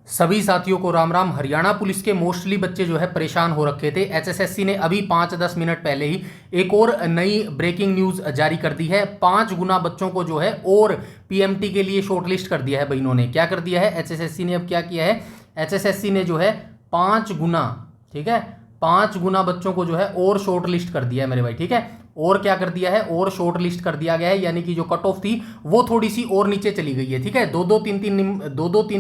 सभी साथियों को राम राम। हरियाणा पुलिस के मोस्टली बच्चे जो है परेशान हो रखे थे। एचएसएससी ने अभी 5-10 मिनट पहले ही एक और नई ब्रेकिंग न्यूज जारी कर दी है। 5 गुना बच्चों को जो है और पीएमटी के लिए शॉर्टलिस्ट कर दिया है। भाई इन्होंने क्या कर दिया है, एचएसएससी ने अब क्या किया है, एचएसएससी ने जो है 5 गुना, ठीक है, 5 गुना बच्चों को जो है और शॉर्टलिस्ट कर दिया है मेरे भाई, ठीक है। और क्या कर दिया है, और शॉर्ट लिस्ट कर दिया गया है, यानी कि जो कट ऑफ थी वो थोड़ी सी और नीचे चली गई है, ठीक है। दो दो तीन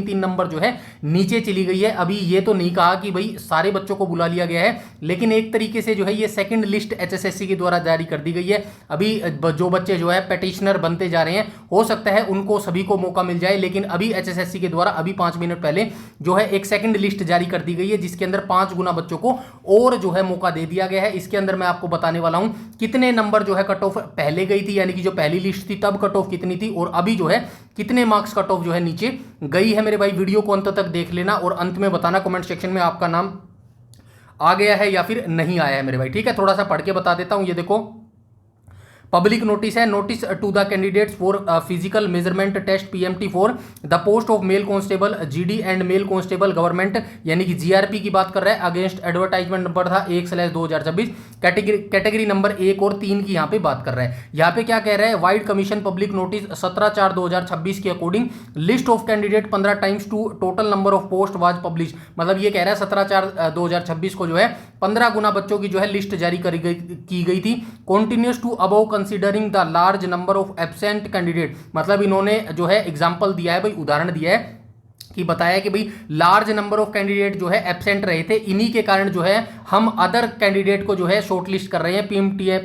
तीन नंबर जो है नीचे चली गई है। अभी ये तो नहीं कहा कि भाई सारे बच्चों को बुला लिया गया है, लेकिन एक तरीके से जो है ये सेकंड लिस्ट एचएसएससी के द्वारा जारी कर दी गई है। अभी जो बच्चे जो है पेटिशनर बनते जा रहे हैं, हो सकता है उनको सभी को मौका मिल जाए, लेकिन अभी एचएसएससी के द्वारा अभी 5 मिनट पहले जो है एक सेकंड लिस्ट जारी कर दी गई है, जिसके अंदर 5 गुना बच्चों को और जो है मौका दे दिया गया है। इसके अंदर मैं आपको बताने वाला हूं कितने नंबर जो है कट ऑफ पहले गई थी, यानी कि जो पहली लिस्ट थी तब कट ऑफ कितनी थी, और अभी जो है कितने मार्क्स कट ऑफ जो है नीचे गई है मेरे भाई। वीडियो को अंत तक देख लेना और अंत में बताना कमेंट सेक्शन में आपका नाम आ गया है या फिर नहीं आया है मेरे भाई, ठीक है। थोड़ा सा पढ़ के बता देता हूं। ये देखो, पब्लिक नोटिस है, notice to the candidates for physical measurement test PMT for the post of male constable GD and male constable government, यानी कि जीआरपी की बात कर रहा है। अगेंस्ट एडवर्टाइजमेंट नंबर था 1/2026, कैटेगरी नंबर 1 और 3 की यहाँ पे बात कर रहा है। यहाँ पे क्या कह रहा है, वाइड कमीशन पब्लिक नोटिस 17/4/2026 के according list of candidate 15 times to total number of post was publish. मतलब ये कह रहा है 17/4/2026 को जो है 15 गुना बच्चों की जो है लिस्ट जारी की गई थी। Continues to above considering the large number of absent candidate, मतलब इन्होंने जो है एग्जांपल दिया है भाई, उदाहरण दिया है कि बताया कि भाई लार्ज नंबर ऑफ कैंडिडेट जो है एब्सेंट रहे थे, इन्हीं के कारण जो है हम अदर कैंडिडेट को जो है शॉर्टलिस्ट कर रहे हैं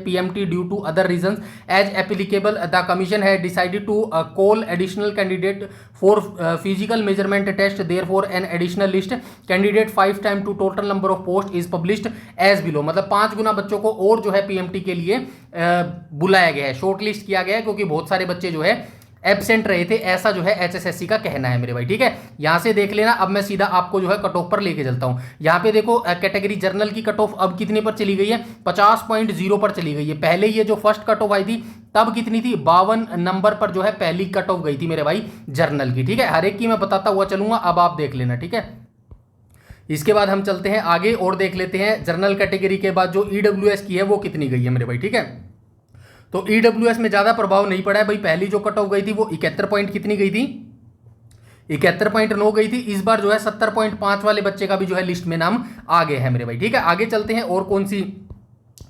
PMT due to other reasons as applicable. The commission है decided to call additional candidate for physical measurement test, therefore an additional list candidate 5 time to total number of post is published as below. मतलब 5 गुना बच्चों को और जो है PMT के लिए बुलाया गया है, शॉर्टलिस्ट किया गया है, क्योंकि बहुत सारे बच्चे जो है एब्सेंट रहे थे, ऐसा जो है एचएसएससी का कहना है मेरे भाई, ठीक है। यहां से देख लेना। अब मैं सीधा आपको जो है कट ऑफ पर लेके चलता हूं। यहां पे देखो कैटेगरी जर्नल की कट ऑफ अब कितने पर चली गई है, 50.0 पर चली गई है। पहले ये जो फर्स्ट कट ऑफ आई थी तब कितनी थी, 52 नंबर पर जो है पहली कट ऑफ गई थी मेरे भाई जर्नल की, ठीक है। हर एक की मैं बताता हुआ चलूंगा, अब आप देख लेना, ठीक है। इसके बाद हम चलते हैं आगे और देख लेते हैं जर्नल कैटेगरी के बाद जो ईडब्ल्यूएस की है वो कितनी गई है मेरे भाई, ठीक है। तो ईडब्ल्यूएस में ज्यादा प्रभाव नहीं पड़ा है भाई। पहली जो कट ऑफ गई थी वो 71 पॉइंट कितनी गई थी, 71.9 गई थी। इस बार जो है 70.5 वाले बच्चे का भी जो है लिस्ट में नाम आ गए हैं मेरे भाई, ठीक है। आगे चलते हैं, और कौन सी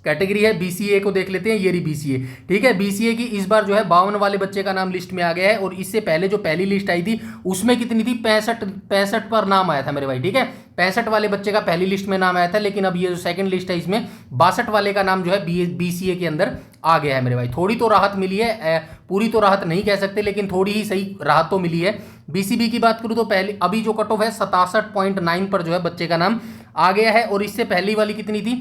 कैटेगरी है, बीसीए को देख लेते हैं। ये रही बीसीए, ठीक है। बीसीए की इस बार जो है 52 वाले बच्चे का नाम लिस्ट में आ गया है, और इससे पहले जो पहली लिस्ट आई थी उसमें कितनी थी, 65 पर नाम आया था मेरे भाई, ठीक है। 65 वाले बच्चे का पहली लिस्ट में नाम आया था, लेकिन अब ये जो सेकंड लिस्ट है इसमें 62 वाले का नाम जो है बीसीए के अंदर आ गया है मेरे भाई। थोड़ी तो राहत मिली है, पूरी तो राहत नहीं कह सकते, लेकिन थोड़ी ही सही राहत तो मिली है। बीसीबी की बात करूं तो पहले अभी जो कट ऑफ है 67.9 पर जो है बच्चे का नाम आ गया है, और इससे पहली वाली कितनी थी,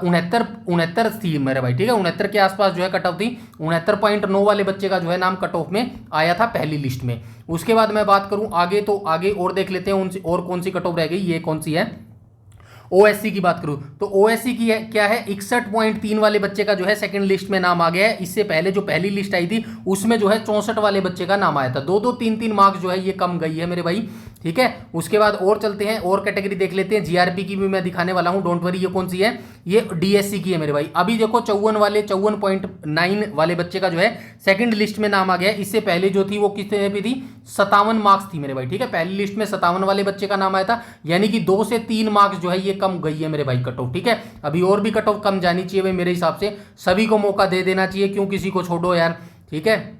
69 थी मेरे भाई, ठीक है। 69 के आसपास जो है कट ऑफ थी। 69.9 वाले बच्चे का जो है नाम कट ऑफ में आया था पहली लिस्ट में। उसके बाद मैं बात करूं आगे, तो आगे और देख लेते हैं उनसे और कौन सी कट ऑफ रह गई, ये कौन सी है। ओएससी की बात करूं तो ओएससी की है क्या है, 61.3 वाले बच्चे का जो है सेकंड लिस्ट में नाम आ गया है। इससे पहले जो पहली लिस्ट आई थी उसमें जो है 64 वाले बच्चे का नाम आया था। 2-2 3-3 मार्क्स जो है ये कम गई है मेरे भाई, ठीक है। उसके बाद और चलते हैं, और कैटेगरी देख लेते हैं। जीआरपी की भी मैं दिखाने वाला हूं, डोंट वरी। ये कौन सी है, ये डीएससी की है मेरे भाई। अभी देखो 54.9 वाले बच्चे का जो है सेकंड लिस्ट में नाम आ गया है। इससे पहले जो थी वो कितने पे थी, 57 मार्क्स थी मेरे भाई, ठीक है। पहली लिस्ट में 57 वाले बच्चे का नाम आया था, यानी कि 2 से 3 मार्क्स जो है ये कम गई है मेरे भाई कट ऑफ, ठीक है। अभी और भी कट ऑफ कम जानी चाहिए भाई, मेरे हिसाब से सभी को मौका दे देना चाहिए, क्यों किसी को छोड़ो यार, ठीक है।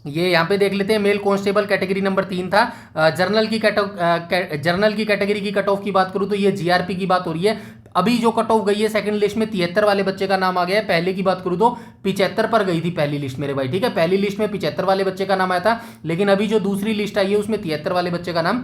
ये यहाँ पे देख लेते हैं, मेल कांस्टेबल कैटेगरी नंबर 3 था। जर्नल की कैटेगरी की कट ऑफ की बात करूँ तो ये जीआरपी की बात हो रही है। अभी जो कट ऑफ गई है सेकंड लिस्ट में 73 वाले बच्चे का नाम आ गया है। पहले की बात करूँ तो 75 पर गई थी पहली लिस्ट मेरे भाई, ठीक है। पहली लिस्ट में 75 वाले बच्चे का नाम आया था, लेकिन अभी जो दूसरी लिस्ट आई है उसमें 73 वाले बच्चे का नाम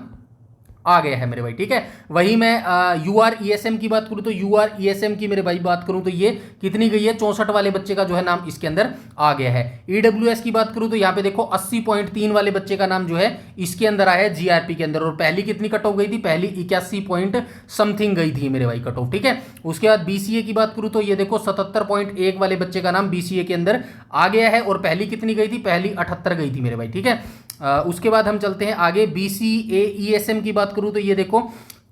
आ गया है मेरे भाई, ठीक है। वही मैं यूआरईएसएम की बात करूं तो यूआरईएसएम की मेरे भाई बात करूं तो ये कितनी गई है, 64 वाले बच्चे का जो है नाम इसके अंदर आ गया है। ईडब्ल्यूएस की बात करूं तो यहाँ पे देखो 80.3 वाले बच्चे का नाम जो है इसके अंदर आया है जीआरपी के अंदर, और पहली कितनी कट ऑफ गई थी, पहली 81 पॉइंट समथिंग गई थी मेरे भाई कट ऑफ, ठीक है। उसके बाद बीसीए की बात करूं तो ये देखो 77.1 वाले बच्चे का नाम बीसीए के अंदर आ गया है, और पहली कितनी गई थी, पहली 78 गई थी मेरे भाई, ठीक है। उसके बाद हम चलते हैं आगे। BCAESM की बात करूँ तो ये देखो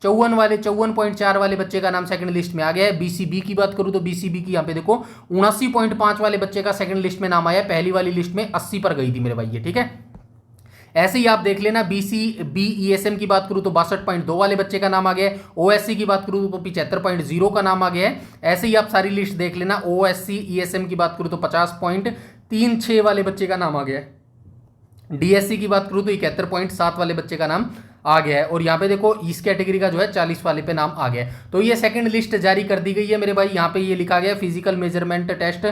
54.4 वाले बच्चे का नाम सेकंड लिस्ट में आ गया है। BCB की बात करूं तो BCB की यहाँ पे देखो 79.5 वाले बच्चे का सेकंड लिस्ट में नाम आया है। पहली वाली लिस्ट में 80 पर गई थी मेरे भाई ये, ठीक है। ऐसे ही आप देख लेना BCBESM की बात करूं तो 62.2 वाले बच्चे का नाम आ गया है। OSC की बात करूं तो 75.0 का नाम आ गया है। ऐसे ही आप सारी लिस्ट देख लेना। OSC ESM की बात करूं तो 50.36 वाले बच्चे का नाम आ गया है। DSC की बात करूं तो 71.7 वाले बच्चे का नाम आ गया है। और यहाँ पे देखो इस कैटेगरी का जो है 40 वाले पे नाम आ गया है। तो ये सेकंड लिस्ट जारी कर दी गई है मेरे भाई। यहाँ पे ये लिखा गया physical measurement test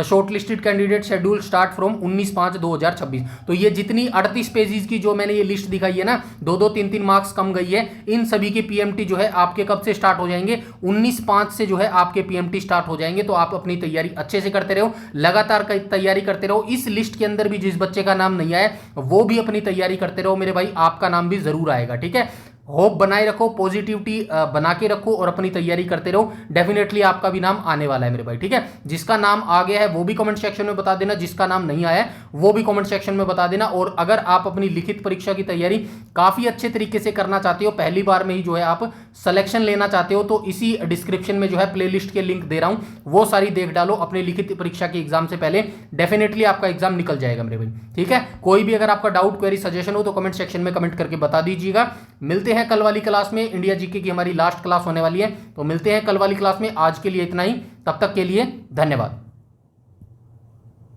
short listed candidate schedule start from 19/5/2026। तो ये जितनी 38 पेजेस की जो मैंने ये लिस्ट दिखाई है ना, 2-2 3-3 मार्क्स कम गई है, इन सभी के PMT जो है आपके कब से स्टार्ट हो जाएंगे, 19/5 से जो है आपके PMT स्टार्ट हो जाएंगे। तो आप अपनी तैयारी अच्छे से करते रहो, लगातार तैयारी करते रहो। इस लिस्ट के अंदर भी जिस बच्चे का नाम नहीं आया वो भी अपनी तैयारी करते रहो मेरे भाई, आपका नाम भी जरूर आएगा, ठीक है। होप बनाए रखो, पॉजिटिविटी बना के रखो और अपनी तैयारी करते रहो। डेफिनेटली आपका भी नाम आने वाला है मेरे भाई, ठीक है। जिसका नाम आ गया है वो भी कमेंट सेक्शन में बता देना, जिसका नाम नहीं आया है वो भी कमेंट सेक्शन में बता देना। और अगर आप अपनी लिखित परीक्षा की तैयारी काफी अच्छे तरीके से करना चाहते हो, पहली बार में ही जो है आप सिलेक्शन लेना चाहते हो, तो इसी डिस्क्रिप्शन में जो है प्लेलिस्ट के लिंक दे रहा हूं, वो सारी देख डालो अपनी लिखित परीक्षा की एग्जाम से पहले। डेफिनेटली आपका एग्जाम निकल जाएगा मेरे भाई, ठीक है। कोई भी अगर आपका डाउट, क्वेरी, सजेशन हो तो कमेंट सेक्शन में कमेंट करके बता दीजिएगा। मिलते हैं कल वाली क्लास में। इंडिया जीके की हमारी लास्ट क्लास होने वाली है, तो मिलते हैं कल वाली क्लास में। आज के लिए इतना ही, तब तक के लिए धन्यवाद।